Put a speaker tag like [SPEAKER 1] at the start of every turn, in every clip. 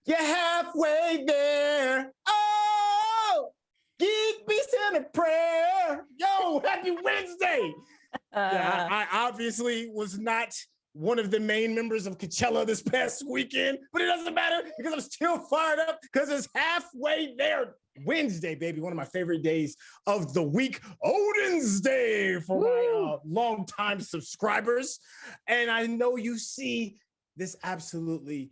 [SPEAKER 1] You're halfway there. Oh, GeekBeast in a prayer. Yo, happy Wednesday. Yeah, I obviously was not one of the main members of Coachella this past weekend, but it doesn't matter because I'm still fired up because it's halfway there. Wednesday, baby, one of my favorite days of the week, Odin's Day for my longtime subscribers. And I know you see this absolutely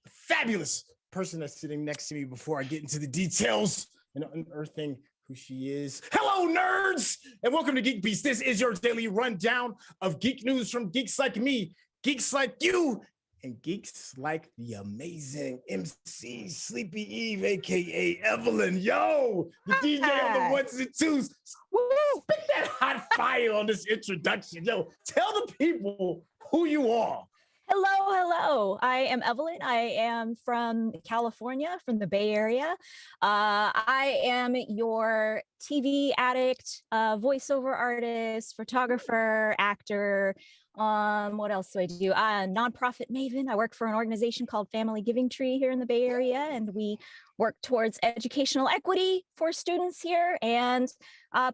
[SPEAKER 1] fabulous person that's sitting next to me before I get into the details and unearthing who she is. Hello, nerds, and welcome to GeekBeast. This is your daily rundown of geek news from geeks like me, geeks like you, and geeks like the amazing MC Sleepy Eve, aka Evelyn. Yo, the DJ on the ones and twos. Spit that hot fire on this introduction. Yo, tell the people who you are.
[SPEAKER 2] Hello. I am Evelyn. I am from California, from the Bay Area. I am your TV addict, voiceover artist, photographer, actor. What else do I do? Nonprofit maven. I work for an organization called Family Giving Tree here in the Bay Area, and we work towards educational equity for students here and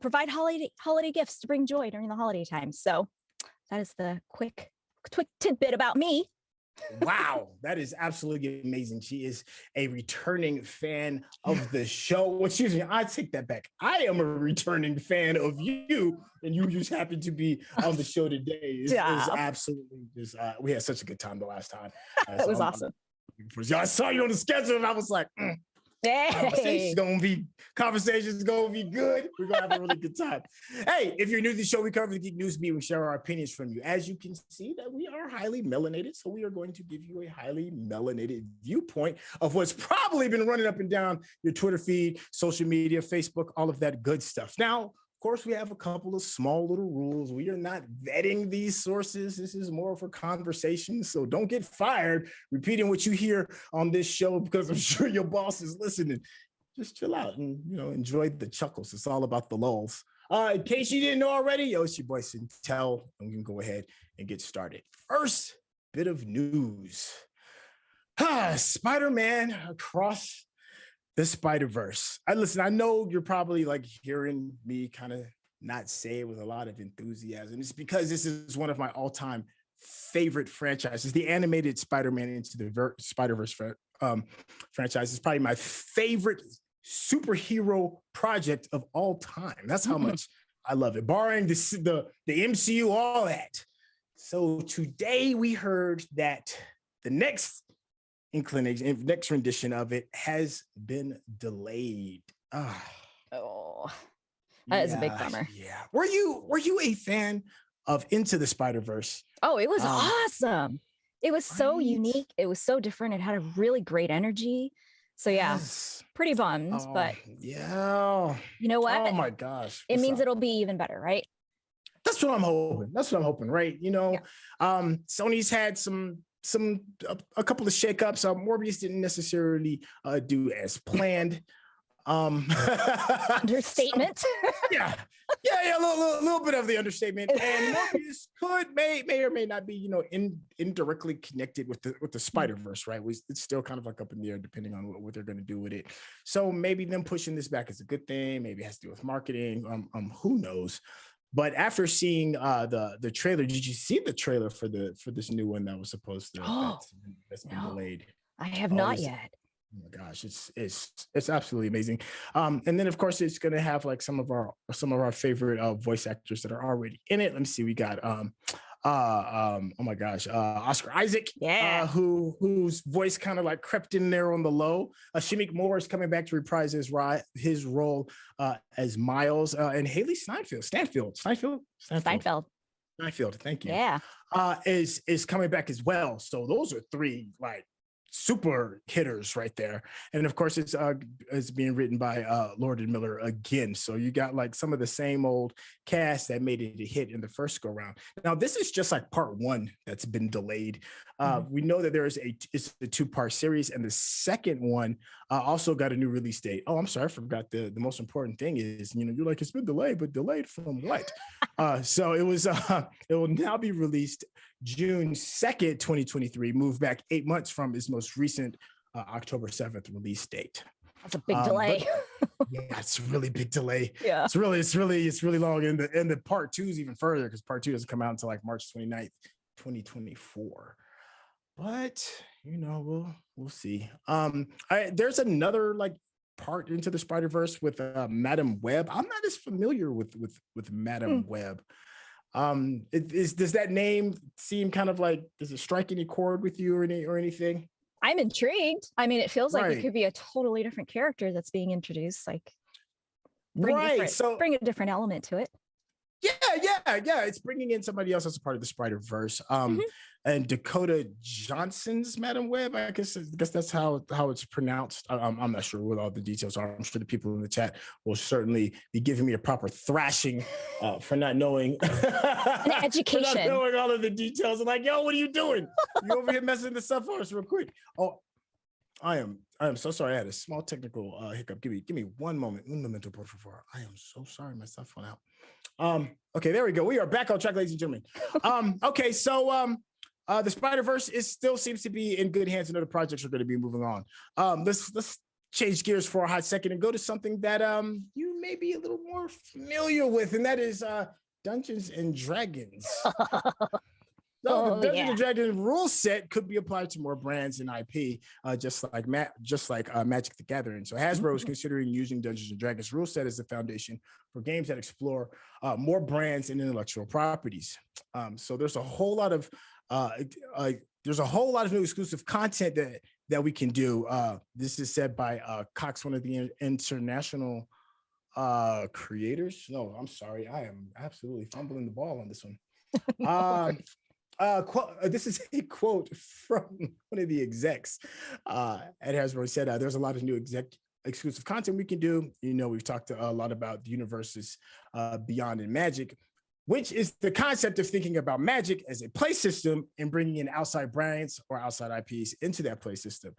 [SPEAKER 2] provide holiday gifts to bring joy during the holiday time. So that is the quick tidbit about me.
[SPEAKER 1] Wow, that is absolutely amazing. She is a returning fan of the show. Well, excuse me, I take that back. I am a returning fan of you, and you just happen to be on the show today. It's absolutely just, we had such a good time the last time.
[SPEAKER 2] That was awesome.
[SPEAKER 1] I saw you on the schedule, and I was like,
[SPEAKER 2] Hey.
[SPEAKER 1] Conversation's gonna be good. We're gonna have a really good time. Hey, if you're new to the show, we cover the geek news beat. We share our opinions from you. As you can see, that we are highly melanated, so we are going to give you a highly melanated viewpoint of what's probably been running up and down your Twitter feed, social media, Facebook, all of that good stuff. Now, of course, we have a couple of small little rules. We are not vetting these sources. This is more of a conversation, so don't get fired repeating what you hear on this show because I'm sure your boss is listening. Just chill out and enjoy the chuckles. It's all about the lulls. In case you didn't know already, it's your boy Sintel, and we can go ahead and get started. First bit of news. Spider-Man Across the Spiderverse. I know you're probably like hearing me kind of not say it with a lot of enthusiasm. It's because this is one of my all-time favorite franchises. The animated Spider-Man Into the Spider-Verse franchise is probably my favorite superhero project of all time. That's how much I love it, barring the MCU, all that. So today we heard that the next rendition of it has been delayed.
[SPEAKER 2] That is a big bummer.
[SPEAKER 1] Yeah. Were you a fan of Into the Spider-Verse?
[SPEAKER 2] Oh, it was awesome. It was so unique. It was so different. It had a really great energy. So yeah, pretty bummed, but
[SPEAKER 1] yeah.
[SPEAKER 2] You know what?
[SPEAKER 1] Oh my gosh.
[SPEAKER 2] It means it'll be even better, right?
[SPEAKER 1] That's what I'm hoping. Right. Sony's had a couple of shakeups. Morbius didn't necessarily do as planned.
[SPEAKER 2] Understatement.
[SPEAKER 1] Yeah, a little bit of the understatement. And Morbius may or may not be, indirectly connected with the Spider-Verse, right? It's still kind of like up in the air depending on what they're going to do with it. So maybe them pushing this back is a good thing. Maybe it has to do with marketing. Who knows? But after seeing the trailer, did you see the trailer for this new one that was supposed to that's been delayed?
[SPEAKER 2] I have not yet.
[SPEAKER 1] Oh my gosh, it's absolutely amazing. And then of course it's gonna have like some of our favorite voice actors that are already in it. Let me see, we got Oscar Isaac, whose voice kind of like crept in there on the low. Shamik Moore is coming back to reprise his role as Miles, and Haley Steinfeld, thank you.
[SPEAKER 2] Yeah,
[SPEAKER 1] is coming back as well. So those are three like super hitters right there. And of course it's being written by Lord and Miller again, so you got like some of the same old cast that made it a hit in the first go round. Now this is just like part one that's been delayed. We know that it's a 2-part series, and the second one also got a new release date. Oh, I'm sorry, I forgot the most important thing is, you're like, it's been delayed, but delayed from what? So it will now be released June 2nd, 2023, moved back 8 months from its most recent October 7th release date.
[SPEAKER 2] That's a big delay.
[SPEAKER 1] Yeah, it's a really big delay.
[SPEAKER 2] Yeah.
[SPEAKER 1] It's really long. And the part 2 is even further because part 2 doesn't come out until like March 29th, 2024. But we'll see. There's another like part into the Spider-Verse with Madam Webb. I'm not as familiar with Madam Webb. Does that name seem kind of like, does it strike any chord with you or anything?
[SPEAKER 2] I'm intrigued. I mean, it feels like it could be a totally different character that's being introduced. Like, bring a different element to it.
[SPEAKER 1] Yeah. It's bringing in somebody else as a part of the Spider-Verse. And Dakota Johnson's Madam Webb. I guess that's how it's pronounced. I'm not sure what all the details are. I'm sure the people in the chat will certainly be giving me a proper thrashing for not knowing
[SPEAKER 2] an education,
[SPEAKER 1] for not knowing all of the details. I'm like, yo, what are you doing? You over here messing this up for us real quick. Oh, I am so sorry. I had a small technical hiccup. Give me one moment. Un momento, por favor. I am so sorry. My cell phone out. Okay, there we go. We are back on track, ladies and gentlemen. Okay, so the Spider-Verse still seems to be in good hands, and other projects are going to be moving on. Let's change gears for a hot second and go to something that you may be a little more familiar with, and that is Dungeons and Dragons. So the Dungeons and Dragons rule set could be applied to more brands and IP, just like Magic the Gathering. So Hasbro is considering using Dungeons and Dragons rule set as the foundation for games that explore more brands and intellectual properties. So there's a whole lot of new exclusive content that we can do. This is said by Cox, one of the international creators. No, I'm sorry, I am absolutely fumbling the ball on this one. This is a quote from one of the execs at Hasbro. He said, there's a lot of new exclusive content we can do. We've talked a lot about the universes beyond in Magic, which is the concept of thinking about Magic as a play system and bringing in outside brands or outside IPs into that play system.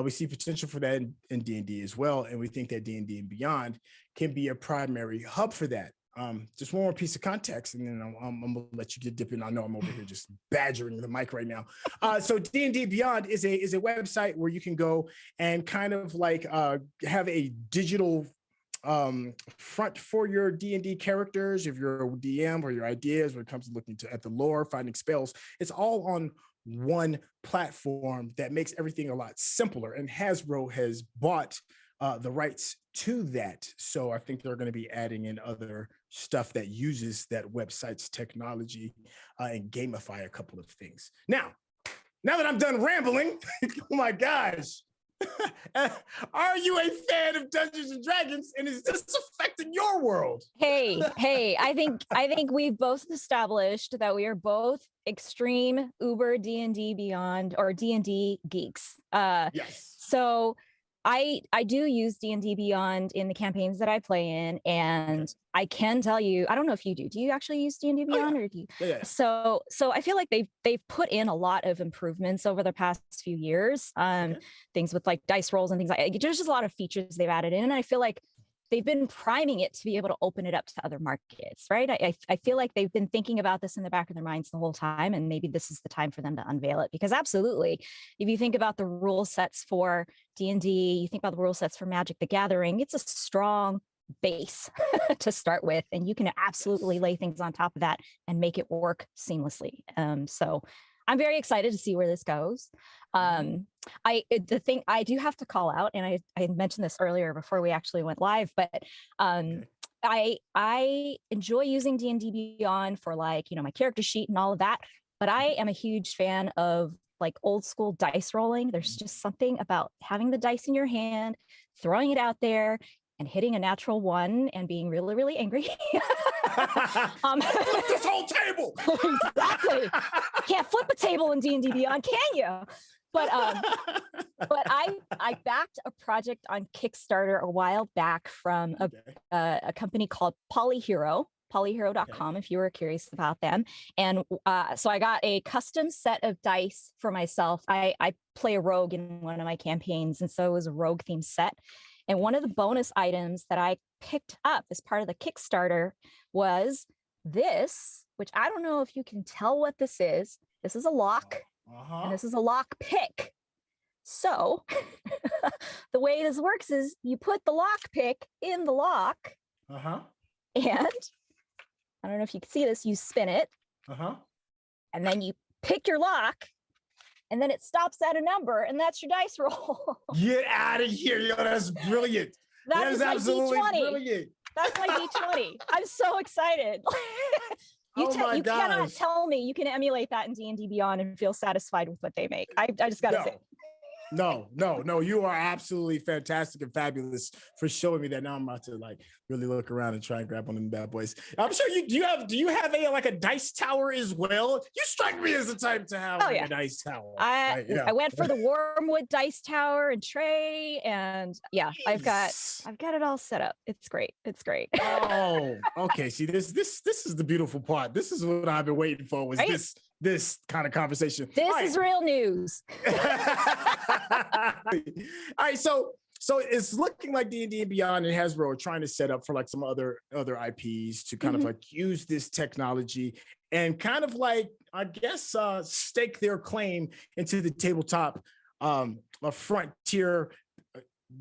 [SPEAKER 1] We see potential for that in D&D as well, and we think that D&D and beyond can be a primary hub for that. Just one more piece of context, and then I'm gonna let you get dipping. I know I'm over here just badgering the mic right now. So D&D Beyond is a website where you can go and kind of like have a digital front for your D&D characters, if you're a DM, or your ideas when it comes to looking at the lore, finding spells. It's all on one platform that makes everything a lot simpler, and Hasbro has bought the rights to that. So I think they're going to be adding in other stuff that uses that website's technology and gamify a couple of things. Now that I'm done rambling, oh my gosh, are you a fan of Dungeons and Dragons, and is this affecting your world?
[SPEAKER 2] Hey, I think we've both established that we are both extreme Uber D&D Beyond or D&D geeks.
[SPEAKER 1] Yes.
[SPEAKER 2] So I do use D&D Beyond in the campaigns that I play in, and I can tell you, I don't know if you do. Do you actually use D&D Beyond, or do you?
[SPEAKER 1] Yeah.
[SPEAKER 2] So I feel like they've put in a lot of improvements over the past few years. Things with like dice rolls and things like that. There's just a lot of features they've added in, and I feel like they've been priming it to be able to open it up to other markets, right? I feel like they've been thinking about this in the back of their minds the whole time, and maybe this is the time for them to unveil it. Because absolutely, if you think about the rule sets for D&D, you think about the rule sets for Magic the Gathering, it's a strong base to start with, and you can absolutely lay things on top of that and make it work seamlessly. So I'm very excited to see where this goes. The thing I do have to call out, and I mentioned this earlier before we actually went live, but I enjoy using D&D Beyond for like, my character sheet and all of that, but I am a huge fan of like old school dice rolling. There's just something about having the dice in your hand, throwing it out there, and hitting a natural one and being really, really angry.
[SPEAKER 1] Flip this whole table.
[SPEAKER 2] Exactly. Can't flip a table in D&D Beyond, can you? But I backed a project on Kickstarter a while back from a company called polyhero.com, if you were curious about them. And so I got a custom set of dice for myself. I play a rogue in one of my campaigns, and so it was a rogue themed set. And one of the bonus items that I picked up as part of the Kickstarter was this, which I don't know if you can tell what this is. This is a lock, and this is a lock pick. So the way this works is you put the lock pick in the lock.
[SPEAKER 1] Uh-huh.
[SPEAKER 2] And I don't know if you can see this, you spin it.
[SPEAKER 1] Uh-huh.
[SPEAKER 2] And then you pick your lock, and then it stops at a number, and that's your dice roll.
[SPEAKER 1] Get out of here, yo! That's brilliant.
[SPEAKER 2] That is
[SPEAKER 1] absolutely
[SPEAKER 2] my D20.
[SPEAKER 1] brilliant.
[SPEAKER 2] That's my D20. I'm so excited. You cannot tell me you can emulate that in D&D Beyond and feel satisfied with what they make. I just gotta say.
[SPEAKER 1] No, you are absolutely fantastic and fabulous for showing me that. Now I'm about to like really look around and try and grab one of them bad boys. I'm sure do you have a dice tower as well? You strike me as the type to have a dice tower.
[SPEAKER 2] I went for the Wormwood dice tower and tray, and I've got it all set up. It's great.
[SPEAKER 1] Oh, okay. See, this is the beautiful part. This is what I've been waiting for, was this kind of conversation.
[SPEAKER 2] This is real news.
[SPEAKER 1] All right, so it's looking like D&D and Beyond and Hasbro are trying to set up for like some other IPs to kind of like use this technology and kind of like, I guess, stake their claim into the tabletop a frontier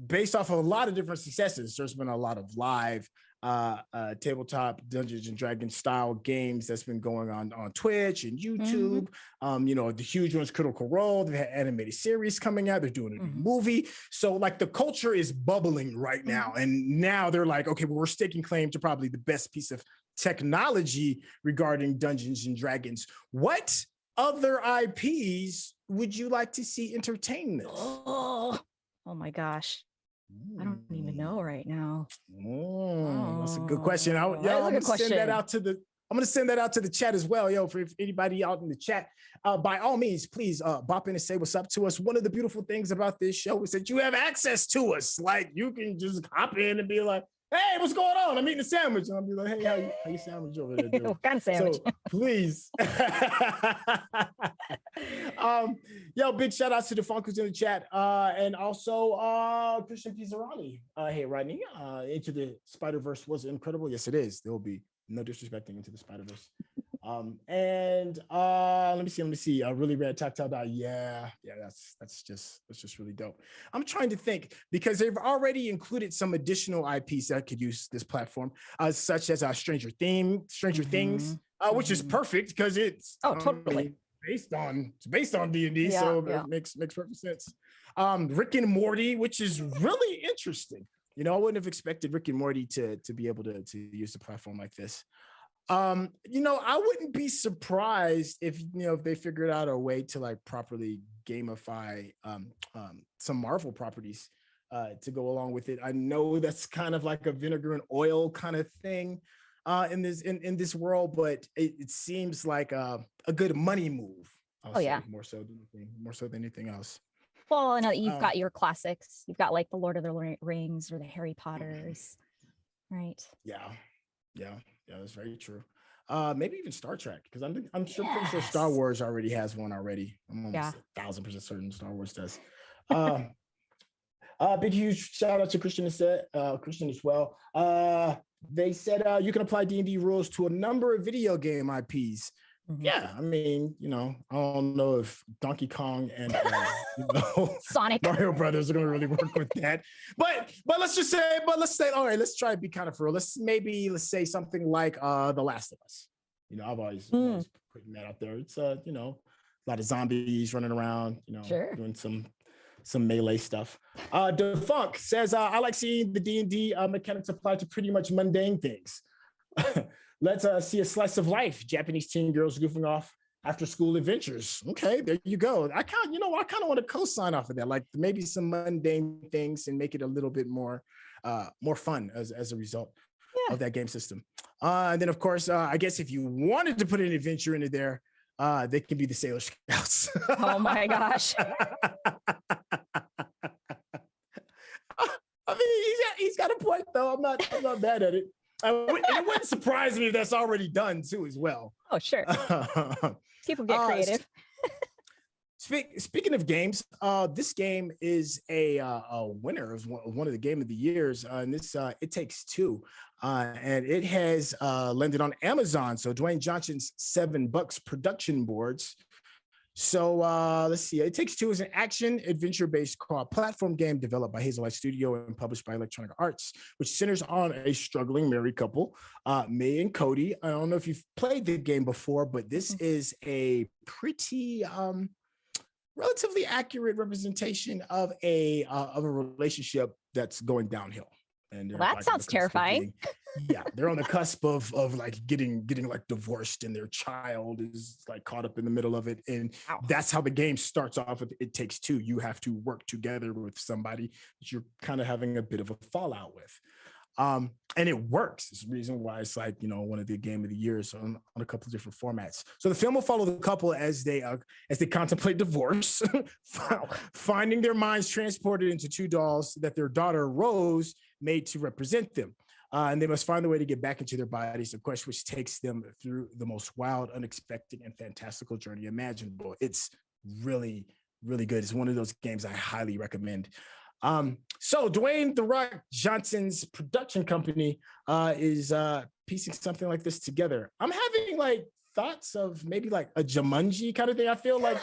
[SPEAKER 1] based off of a lot of different successes. There's been a lot of live tabletop Dungeons and Dragons style games that's been going on Twitch and YouTube. The huge ones, Critical Role, they had animated series coming out. They're doing a new movie. So like the culture is bubbling right now. And now they're like, okay, well, we're staking claim to probably the best piece of technology regarding Dungeons and Dragons. What other IPs would you like to see entertain this?
[SPEAKER 2] Oh my gosh. I don't even know right now.
[SPEAKER 1] That's a good question. I'm gonna send that out to the chat as well, yo. For anybody out in the chat, by all means, please bop in and say what's up to us. One of the beautiful things about this show is that you have access to us. Like you can just hop in and be like, "Hey, what's going on? I'm eating a sandwich." And I'll be like, "Hey, how you sandwich over there, dude?"
[SPEAKER 2] What kind of sandwich?
[SPEAKER 1] So, please. Big shout out to the Funkers in the chat. And also Christian Pizzarani. Hey, Rodney, Into the Spiderverse was incredible. Yes, it is. There will be no disrespecting Into the Spiderverse. Let me see. Really Red Tactile Dot. Yeah, that's just really dope. I'm trying to think because they've already included some additional IPs that could use this platform, such as Stranger Things, which is perfect because it's
[SPEAKER 2] totally
[SPEAKER 1] based on D&D, so it makes perfect sense. Rick and Morty, which is really interesting. I wouldn't have expected Rick and Morty to be able to use a platform like this. I wouldn't be surprised if they figured out a way to like properly gamify some Marvel properties to go along with it. I know that's kind of like a vinegar and oil kind of thing in this world, but it seems like a good money move. More so than anything else.
[SPEAKER 2] Well, I know you've got your classics. You've got like the Lord of the Rings or the Harry Potters, right?
[SPEAKER 1] Yeah, that's very true. Maybe even Star Trek, because I'm sure pretty sure Star Wars already has one already. I'm almost 1,000% certain Star Wars does. Big huge shout out to Christian as well. They said you can apply D&D rules to a number of video game IPs. Yeah, I mean, I don't know if Donkey Kong and
[SPEAKER 2] Sonic
[SPEAKER 1] Mario Brothers are going to really work with that. But let's say, all right, let's try to be kind of for real. Let's say something like The Last of Us. I've always putting that out there. It's a lot of zombies running around, doing some melee stuff. Defunk says, I like seeing the D&D mechanics applied to pretty much mundane things. Let's see a slice of life. Japanese teen girls goofing off after school adventures. Okay, there you go. I kind of want to co-sign off of that. Like maybe some mundane things and make it a little bit more fun as a result of that game system. And then of course, I guess if you wanted to put an adventure into there, they can be the Sailor Scouts.
[SPEAKER 2] Oh my gosh.
[SPEAKER 1] I mean, he's got a point though. I'm not mad at it. It wouldn't surprise me if that's already done too, as well.
[SPEAKER 2] Oh, sure. People get creative.
[SPEAKER 1] Speaking of games, this game is a winner of one of the game of the years, and this It Takes Two, and it has landed on Amazon. So Dwayne Johnson's $7 production boards So let's see. It Takes Two is an action adventure-based co-op platform game developed by Hazelight Studio and published by Electronic Arts, which centers on a struggling married couple, May and Cody. I don't know if you've played the game before, but this is a pretty relatively accurate representation of a relationship that's going downhill. And
[SPEAKER 2] well, that sounds terrifying.
[SPEAKER 1] They're on the cusp of like getting like divorced, and their child is like caught up in the middle of it. And that's how the game starts off with It Takes Two. You have to work together with somebody that you're kind of having a bit of a fallout with. And it works. It's the reason why it's like, one of the game of the years on a couple of different formats. So the film will follow the couple as they contemplate divorce, finding their minds transported into two dolls that their daughter Rose made to represent them. And they must find a way to get back into their bodies, a quest which takes them through the most wild, unexpected, and fantastical journey imaginable. It's really, really good. It's one of those games I highly recommend. So Dwayne "The Rock" Johnson's production company is piecing something like this together. I'm having like thoughts of maybe like a Jumanji kind of thing. I feel like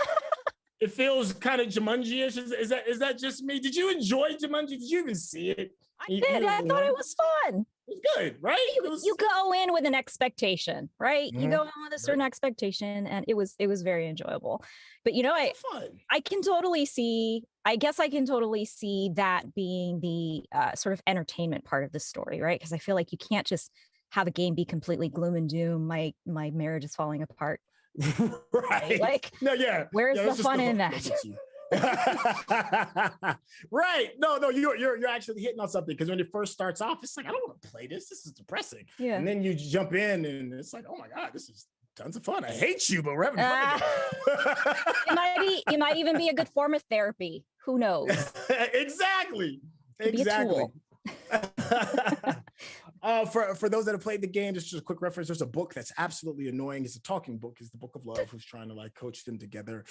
[SPEAKER 1] it feels kind of Jumanji-ish. Is that just me? Did you enjoy Jumanji? Did you even see it?
[SPEAKER 2] I did. I thought it was fun.
[SPEAKER 1] It was good, right?
[SPEAKER 2] You go in with an expectation, right? You go in with a certain expectation, and it was very enjoyable. But I can totally see. I guess I can totally see that being the sort of entertainment part of the story, right? Because I feel like you can't just have a game be completely gloom and doom. My marriage is falling apart.
[SPEAKER 1] Right.
[SPEAKER 2] Like,
[SPEAKER 1] no, yeah.
[SPEAKER 2] Where's the fun in that?
[SPEAKER 1] Right. No, you're actually hitting on something, because when it first starts off, it's like, I don't want to play this. This is depressing. Yeah. And then you jump in and it's like, oh my God, this is tons of fun. I hate you, but we're having fun.
[SPEAKER 2] It might even be a good form of therapy. Who knows?
[SPEAKER 1] Exactly. For those that have played the game, just a quick reference, there's a book that's absolutely annoying. It's a talking book. It's the Book of Love, who's trying to like coach them together.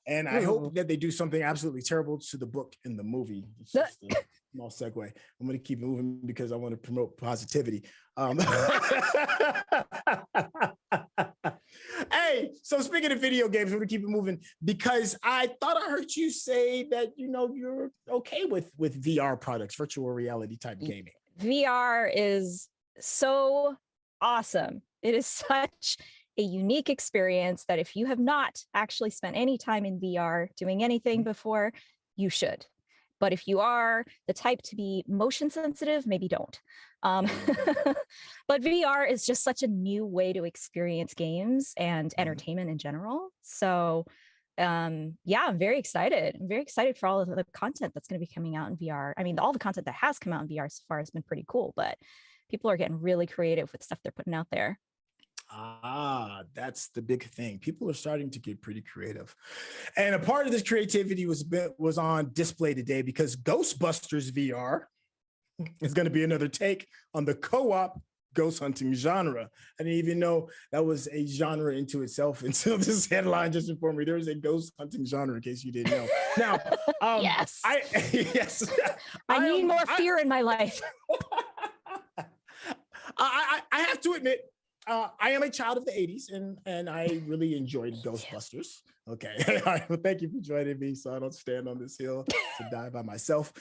[SPEAKER 1] And I hope that they do something absolutely terrible to the book in the movie. It's just a small segue. I'm going to keep moving because I want to promote positivity. Hey, so speaking of video games, we're going to keep it moving, because I thought I heard you say that, you're okay with VR products, virtual reality type gaming.
[SPEAKER 2] VR is so awesome. It is such a unique experience that if you have not actually spent any time in VR doing anything before, you should. But if you are the type to be motion sensitive, maybe don't. But VR is just such a new way to experience games and entertainment in general. So I'm very excited. I'm very excited for all of the content that's going to be coming out in VR. I mean, all the content that has come out in VR so far has been pretty cool, but people are getting really creative with stuff they're putting out there.
[SPEAKER 1] That's the big thing. People are starting to get pretty creative. And a part of this creativity was on display today, because Ghostbusters VR is going to be another take on the co-op ghost hunting genre. I didn't even know that was a genre into itself until this headline just informed me there is a ghost hunting genre, in case you didn't know. Now,
[SPEAKER 2] yes.
[SPEAKER 1] I
[SPEAKER 2] need more fear in my life.
[SPEAKER 1] I have to admit, I am a child of the 80s, and I really enjoyed Ghostbusters. Okay. Well, thank you for joining me, so I don't stand on this hill to die by myself.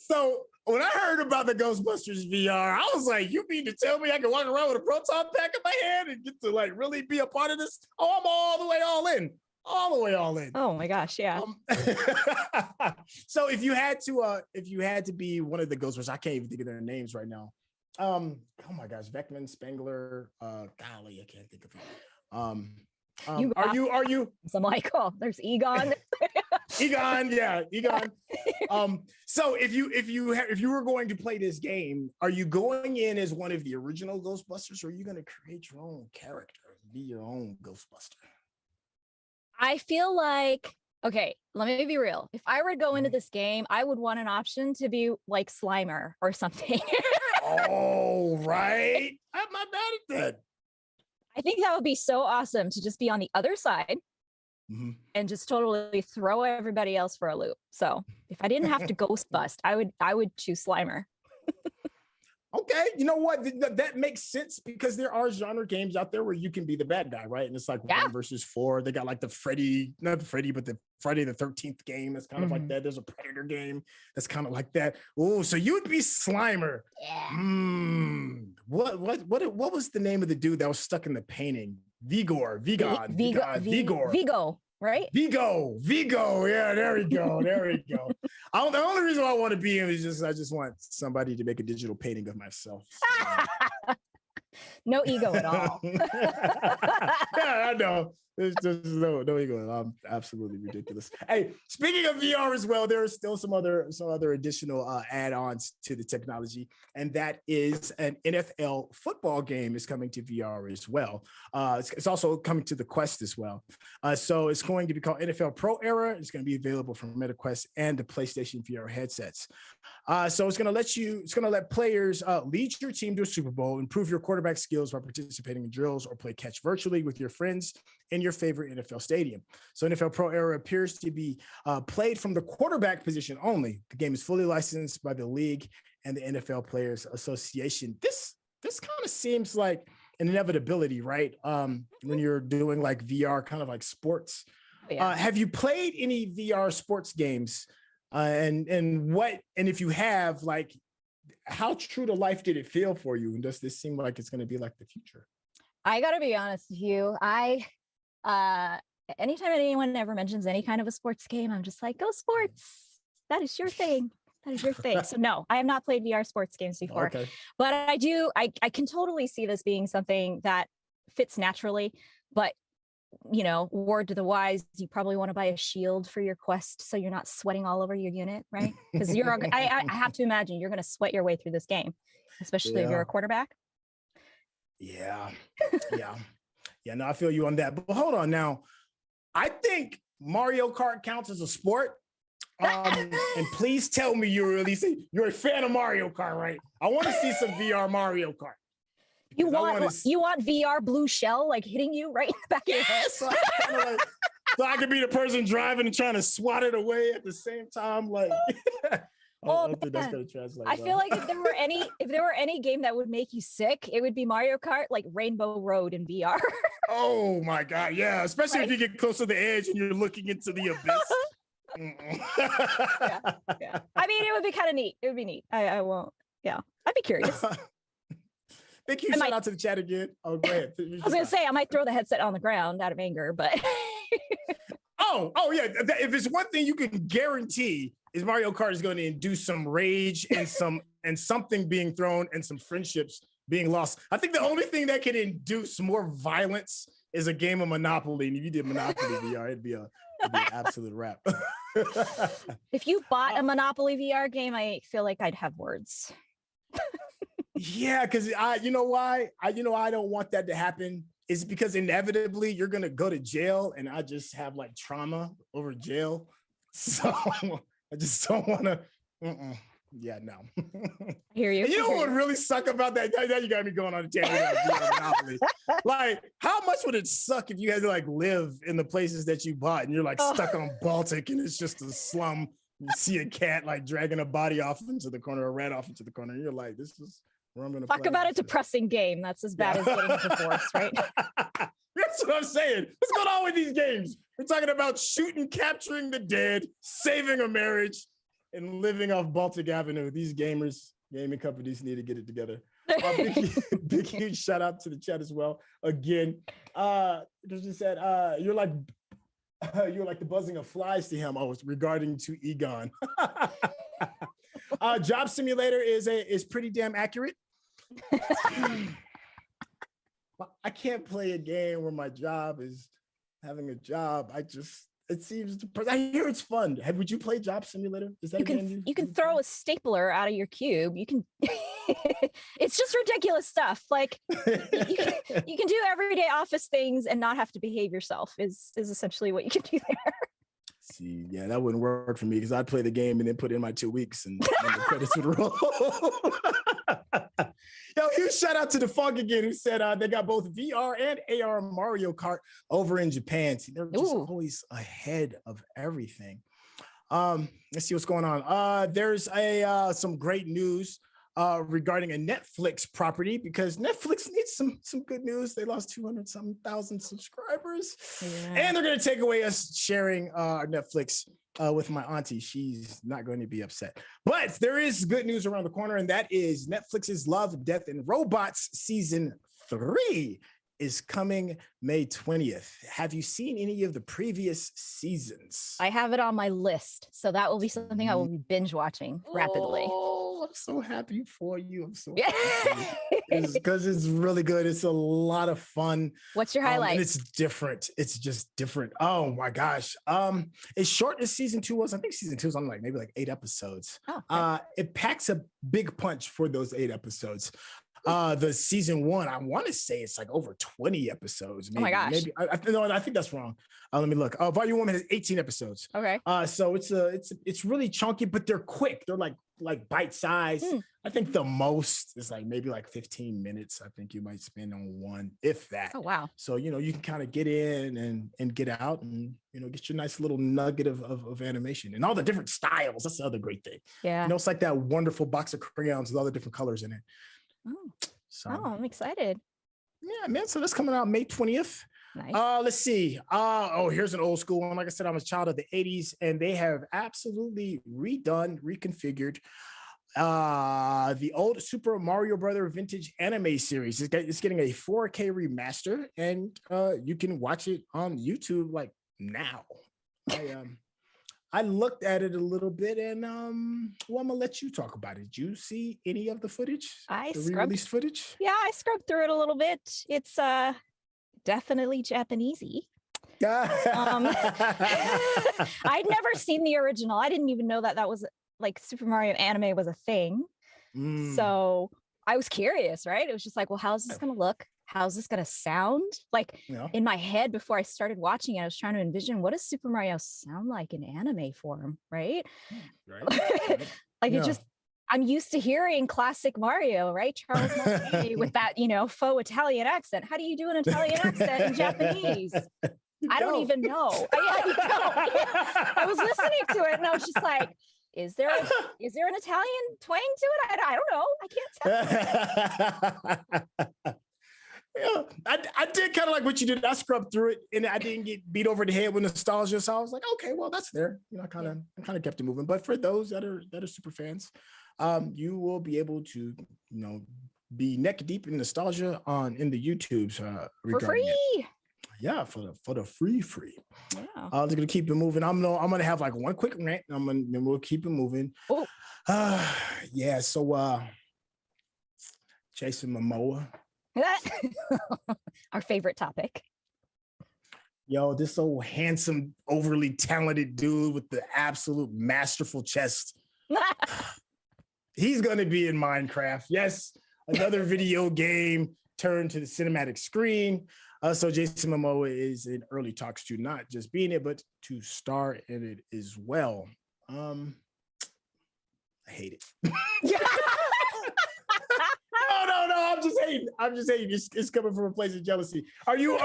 [SPEAKER 1] So when I heard about the Ghostbusters VR, I was like, you mean to tell me I can walk around with a proton pack in my hand and get to like really be a part of this? Oh, I'm all the way all in. Oh my gosh, yeah. So if you had to be one of the Ghostbusters, I can't even think of their names right now. Oh my gosh, Beckman, Spengler, golly, I can't think of it. Are you? I'm like, oh, there's Egon. Egon. So if you were going to play this game, are you going in as one of the original Ghostbusters, or are you going to create your own character, be your own Ghostbuster? I feel like, okay, let me be real. If I were to go into this game, I would want an option to be like Slimer or something. Oh, right. I'm not bad at that. I think that would be so awesome to just be on the other side and just totally throw everybody else for a loop. So if I didn't have to ghost bust, I would choose Slimer. Okay, you know what? That makes sense because there are genre games out there where you can be the bad guy, right? And it's like 1 versus 4. They got like not the Freddy, but the Friday the 13th game that's kind of like that. There's a Predator game that's kind of like that. Oh, so you would be Slimer.
[SPEAKER 2] Yeah.
[SPEAKER 1] What was the name of the dude that was stuck in the painting? Vigo,
[SPEAKER 2] right?
[SPEAKER 1] Vigo. Yeah, there we go. The only reason why I want to be him is I just want somebody to make a digital painting of myself. So.
[SPEAKER 2] No ego at all.
[SPEAKER 1] Yeah, I know. There's just no ego. I'm absolutely ridiculous. Hey, speaking of VR as well, there are still some other additional add-ons to the technology, and that is an NFL football game is coming to VR as well. It's also coming to the Quest as well. So it's going to be called NFL Pro Era. It's going to be available from MetaQuest and the PlayStation VR headsets. So it's going to let players lead your team to a Super Bowl, improve your quarterback skills by participating in drills, or play catch virtually with your friends in your favorite NFL stadium. So NFL Pro Era appears to be played from the quarterback position only. The game is fully licensed by the league and the NFL Players Association. This kind of seems like an inevitability, right? When you're doing like VR, kind of like sports. Yeah. Have you played any VR sports games? And if you have, like, how true to life did it feel for you? And does this seem like it's going to be like the future?
[SPEAKER 2] I got to be honest with you. Anytime anyone ever mentions any kind of a sports game, I'm just like, go sports. That is your thing. That is your thing. So no, I have not played VR sports games before, but I can totally see this being something that fits naturally, but you know, word to the wise, you probably want to buy a shield for your Quest so you're not sweating all over your unit, right? Because I have to imagine you're going to sweat your way through this game, especially if you're a quarterback.
[SPEAKER 1] Yeah. No, I feel you on that. But hold on now. I think Mario Kart counts as a sport. And please tell me you're a fan of Mario Kart, right? I want to see some VR Mario Kart.
[SPEAKER 2] You want VR blue shell like hitting you right in the back of your head?
[SPEAKER 1] So I could be the person driving and trying to swat it away at the same time. Like, I don't think that's gonna translate.
[SPEAKER 2] I feel like if there were any game that would make you sick, it would be Mario Kart, like Rainbow Road in VR.
[SPEAKER 1] Oh my God, yeah! Especially if you get close to the edge and you're looking into the abyss.
[SPEAKER 2] Yeah. I mean, it would be kind of neat. It would be neat. I won't. Yeah, I'd be curious.
[SPEAKER 1] Thank you. Shout out to the chat again. Oh, go ahead.
[SPEAKER 2] I was gonna say I might throw the headset on the ground out of anger, but
[SPEAKER 1] oh yeah. If it's one thing you can guarantee is Mario Kart is going to induce some rage and something being thrown and some friendships being lost. I think the only thing that can induce more violence is a game of Monopoly. And if you did Monopoly VR, it'd be an absolute wrap.
[SPEAKER 2] If you bought a Monopoly VR game, I feel like I'd have words.
[SPEAKER 1] Yeah, because you know why? I don't want that to happen. It's because inevitably you're gonna go to jail, and I just have like trauma over jail. So I just don't want to. Yeah, no.
[SPEAKER 2] I hear you.
[SPEAKER 1] And you know what would really suck about that? Now you got me going on a tangent. Like, how much would it suck if you had to like live in the places that you bought, and you're like stuck on Baltic, and it's just a slum. You see a cat like dragging a body off into the corner, a rat off into the corner, and you're like, this is.
[SPEAKER 2] Talk about a depressing game. That's as bad as getting divorced, right?
[SPEAKER 1] That's what I'm saying. What's going on with these games? We're talking about shooting, capturing the dead, saving a marriage, and living off Baltic Avenue. These gaming companies need to get it together. Big huge shout out to the chat as well. Again, just said you're like the buzzing of flies to him. It's regarding to Egon. Job Simulator is pretty damn accurate. I can't play a game where my job is having a job. It seems I hear it's fun. Would you play Job Simulator? Is that
[SPEAKER 2] you can throw a stapler out of your cube. You can. It's just ridiculous stuff. Like you can do everyday office things and not have to behave yourself. Is essentially what you can do there.
[SPEAKER 1] See, yeah, that wouldn't work for me because I'd play the game and then put in my 2 weeks and then the credits would roll. Yo, huge shout out to the Funk again, who said they got both VR and AR Mario Kart over in Japan. See, they're just always ahead of everything. Let's see what's going on. There's some great news regarding a Netflix property, because Netflix needs some good news. They lost 200-something thousand subscribers, and they're going to take away us sharing our Netflix with my auntie. She's not going to be upset. But there is good news around the corner, and that is Netflix's Love, Death, and Robots Season 3 is coming May 20th. Have you seen any of the previous seasons?
[SPEAKER 2] I have it on my list, so that will be something I will be binge watching rapidly.
[SPEAKER 1] Oh, I'm so happy for you. I'm so happy because it's really good. It's a lot of fun.
[SPEAKER 2] What's your highlight?
[SPEAKER 1] And it's different. It's just different. Oh my gosh. As short as season 2 was, I think season 2 was on maybe 8 episodes.
[SPEAKER 2] Oh, okay.
[SPEAKER 1] It packs a big punch for those 8 episodes. The season 1, I want to say it's over 20 episodes. Maybe,
[SPEAKER 2] oh my gosh.
[SPEAKER 1] Maybe I think that's wrong. Let me look. Volume 1 has 18 episodes.
[SPEAKER 2] Okay.
[SPEAKER 1] So it's really chunky, but they're quick. They're like bite size. I think the most is maybe 15 minutes. I think you might spend on one, if that.
[SPEAKER 2] Oh wow.
[SPEAKER 1] So you can kind of get in and get out and get your nice little nugget of animation and all the different styles. That's the other great thing.
[SPEAKER 2] Yeah.
[SPEAKER 1] It's like that wonderful box of crayons with all the different colors in it. So
[SPEAKER 2] I'm excited.
[SPEAKER 1] Yeah, man. So that's coming out May 20th.
[SPEAKER 2] Nice.
[SPEAKER 1] Let's see. Here's an old school one. Like I said, I'm a child of the 80s, and they have absolutely reconfigured the old Super Mario Brother vintage anime series. It's getting a 4K remaster, and you can watch it on YouTube now. I looked at it a little bit, and I'm gonna let you talk about it. Did you see any of the footage?
[SPEAKER 2] The
[SPEAKER 1] re-released footage?
[SPEAKER 2] Yeah, I scrubbed through it a little bit. It's definitely Japanesey. I'd never seen the original. I didn't even know that was Super Mario anime was a thing. So I was curious, right? It was just well, how's this gonna look? How's this gonna sound? In my head before I started watching it, I was trying to envision what does Super Mario sound like in anime form, right?
[SPEAKER 1] Right.
[SPEAKER 2] It just, I'm used to hearing classic Mario, right? Charles Martinet with that, faux Italian accent. How do you do an Italian accent in Japanese? I don't even know. I was listening to it and I was just is there an Italian twang to it? I don't know. I can't tell.
[SPEAKER 1] Yeah, I did kind of like what you did. I scrubbed through it, and I didn't get beat over the head with nostalgia. So I was like, okay, well, that's there. I kind of kept it moving. But for those that are super fans, you will be able to, be neck deep in nostalgia in the YouTubes
[SPEAKER 2] for free.
[SPEAKER 1] It. Yeah, for the free.
[SPEAKER 2] Yeah.
[SPEAKER 1] They're gonna keep it moving. I'm gonna have one quick rant. Then we'll keep it moving.
[SPEAKER 2] Oh.
[SPEAKER 1] Yeah. So Jason Momoa.
[SPEAKER 2] Our favorite topic.
[SPEAKER 1] Yo, this old handsome, overly talented dude with the absolute masterful chest. He's going to be in Minecraft. Yes, another video game turned to the cinematic screen. So Jason Momoa is in early talks to not just be in it, but to star in it as well. I hate it. No, I'm just hating. It's coming from a place of jealousy. Are you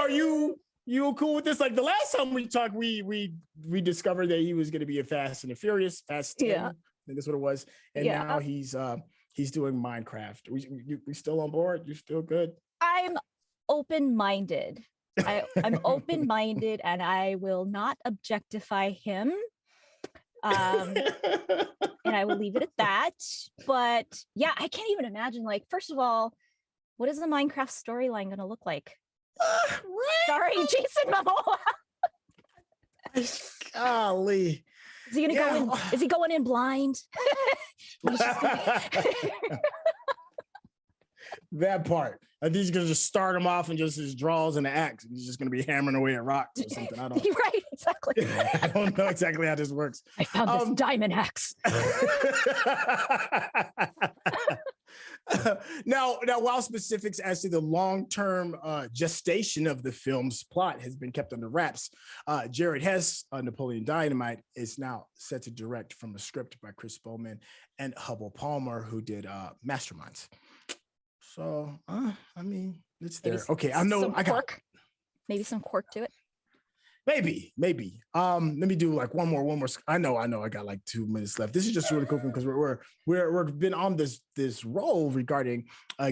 [SPEAKER 1] cool with this? The last time we talked, we discovered that he was going to be a Fast and the Furious, Fast 10. Yeah. I think that's what it was. And now he's doing Minecraft. We still on board? You still good? I'm
[SPEAKER 2] open-minded. I'm open-minded, and I will not objectify him. And I will leave it at that. But yeah, I can't even imagine. First of all, what is the Minecraft storyline going to look like? Starring Jason Momoa.
[SPEAKER 1] Golly.
[SPEAKER 2] Is he going to go in? Is he going in blind?
[SPEAKER 1] That part. I think he's gonna just start him off and just his draws and the axe. He's just gonna be hammering away at rocks or something. I don't.
[SPEAKER 2] Right, exactly.
[SPEAKER 1] I don't know exactly how this works.
[SPEAKER 2] I found this diamond axe.
[SPEAKER 1] Now, while specifics as to the long-term gestation of the film's plot has been kept under wraps, Jared Hess, Napoleon Dynamite, is now set to direct from a script by Chris Bowman and Hubble Palmer, who did Masterminds. So, I mean, it's there. Okay, I know.
[SPEAKER 2] Maybe some quirk to it.
[SPEAKER 1] Maybe. Let me do like one more. I know. I got like 2 minutes left. This is just really cool because we've been on this roll regarding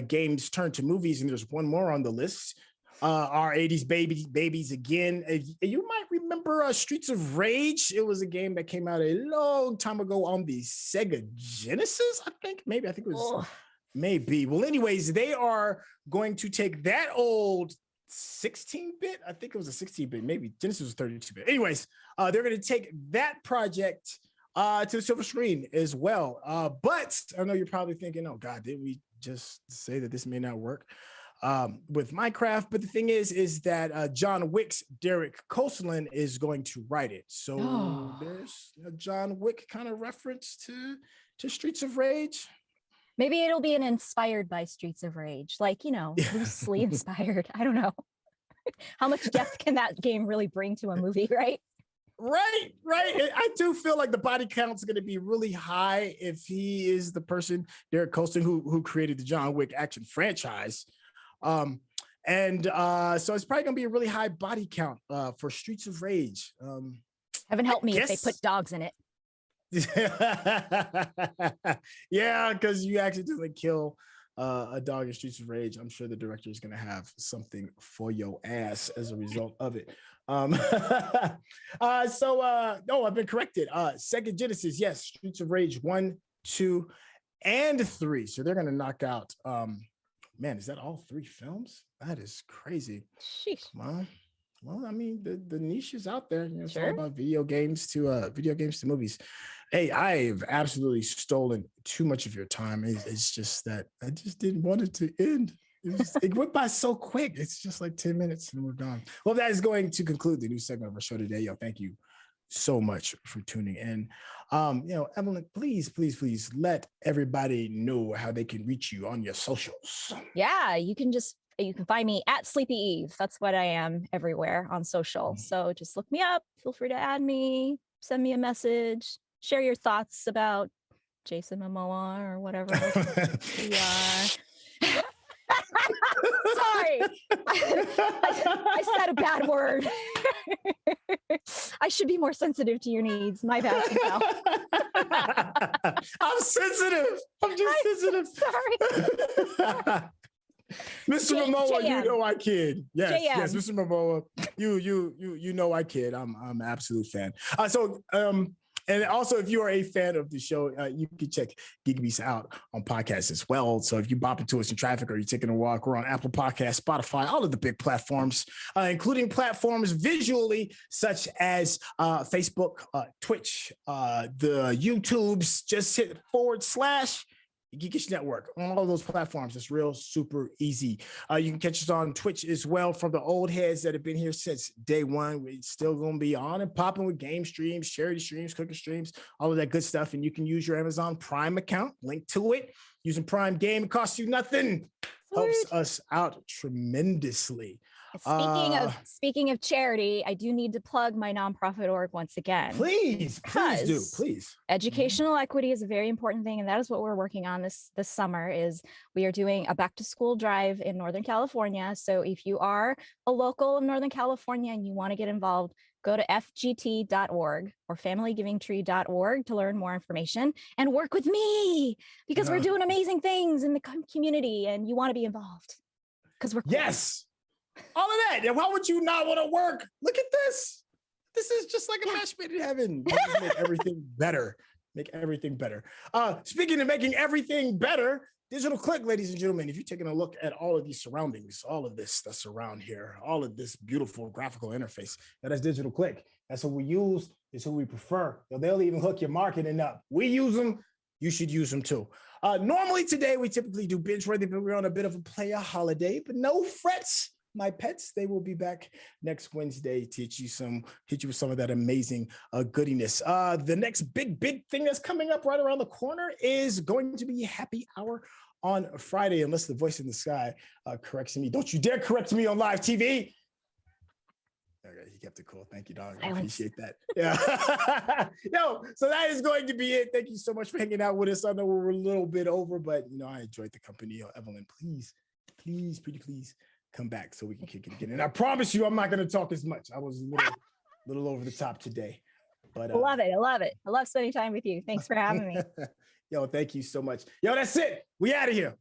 [SPEAKER 1] games turned to movies, and there's one more on the list. Our 80s babies again. You might remember Streets of Rage. It was a game that came out a long time ago on the Sega Genesis, I think. I think it was maybe. Well, anyways, they are going to take that old 16-bit. I think it was a 16-bit. Maybe Genesis was 32-bit. Anyways, they're going to take that project to the silver screen as well. But I know you're probably thinking, oh God, didn't we just say that this may not work with Minecraft? But the thing is that John Wick's Derek Koslan is going to write it. So there's a John Wick kind of reference to Streets of Rage.
[SPEAKER 2] Maybe it'll be an inspired by Streets of Rage, like, loosely inspired. I don't know. How much depth can that game really bring to a movie, right?
[SPEAKER 1] Right. I do feel like the body count's going to be really high if he is the person, Derek Colston, who created the John Wick action franchise. So it's probably going to be a really high body count for Streets of Rage.
[SPEAKER 2] Heaven help me if they put dogs in it.
[SPEAKER 1] Yeah, because you accidentally kill a dog in Streets of Rage. I'm sure the director is going to have something for your ass as a result of it. No, I've been corrected. Sega Genesis, yes, Streets of Rage 1, 2, and 3. So they're going to knock out. Man, is that all 3 films? That is crazy.
[SPEAKER 2] Sheesh.
[SPEAKER 1] Well, I mean, the niche is out there. It's
[SPEAKER 2] sure.
[SPEAKER 1] all about video games to movies. Hey, I've absolutely stolen too much of your time. It's just that I just didn't want it to end. It went by so quick. It's just like 10 minutes and we're gone. Well, that is going to conclude the new segment of our show today. Yo, thank you so much for tuning in. Evelyn, please let everybody know how they can reach you on your socials.
[SPEAKER 2] Yeah, you can find me at Sleepy Eve. That's what I am everywhere on social. So just look me up. Feel free to add me, send me a message, share your thoughts about Jason Momoa or whatever we are. Sorry, I said a bad word. I should be more sensitive to your needs. My bad.
[SPEAKER 1] I'm sensitive. I'm just sensitive.
[SPEAKER 2] Sorry.
[SPEAKER 1] Mr. Momoa, you know I kid. Yes, Mr. Momoa, you know I kid. I'm an absolute fan. And also, if you are a fan of the show, you can check GeekBeast out on podcasts as well. So if you bump into us in traffic or you're taking a walk, we're on Apple Podcasts, Spotify, all of the big platforms, including platforms visually such as Facebook, Twitch, the YouTubes. Just hit / Geekish Network on all of those platforms. It's real super easy. You can catch us on Twitch as well from the old heads that have been here since day one. We're still going to be on and popping with game streams, charity streams, cooking streams, all of that good stuff. And you can use your Amazon Prime account, link to it. Using Prime Game, it costs you nothing. Helps us out tremendously.
[SPEAKER 2] Speaking of charity, I do need to plug my nonprofit org once again.
[SPEAKER 1] Please do.
[SPEAKER 2] Educational equity is a very important thing, and that is what we're working on this summer. Is we are doing a back to school drive in Northern California. So if you are a local in Northern California and you want to get involved, go to fgt.org or familygivingtree.org to learn more information and work with me because we're doing amazing things in the community and you want to be involved because we're cool.
[SPEAKER 1] Yes. All of that. And why would you not want to work? Look at this. This is just like a match made in heaven. Just make everything better. Make everything better. Speaking of making everything better, Digital Click, ladies and gentlemen, if you're taking a look at all of these surroundings, all of this that's around here, all of this beautiful graphical interface, that is Digital Click. That's what we use. It's who we prefer. They'll even hook your marketing up. We use them. You should use them too. Normally today, we typically do binge worthy, but we're on a bit of a player holiday, but no frets. My pets, they will be back next Wednesday to hit you with some of that amazing goodiness. The next big thing that's coming up right around the corner is going to be Happy Hour on Friday, unless the voice in the sky corrects me. Don't you dare correct me on live TV. Okay, he kept it cool. Thank you, dog. I appreciate that. Yeah. So that is going to be it. Thank you so much for hanging out with us. I know we're a little bit over, but I enjoyed the company. Evelyn, please, please come back so we can kick it again. And I promise you, I'm not going to talk as much. I was a little little over the top today. But
[SPEAKER 2] I love it. I love it. I love spending time with you. Thanks for having me.
[SPEAKER 1] Yo, thank you so much. Yo, that's it. We out of here.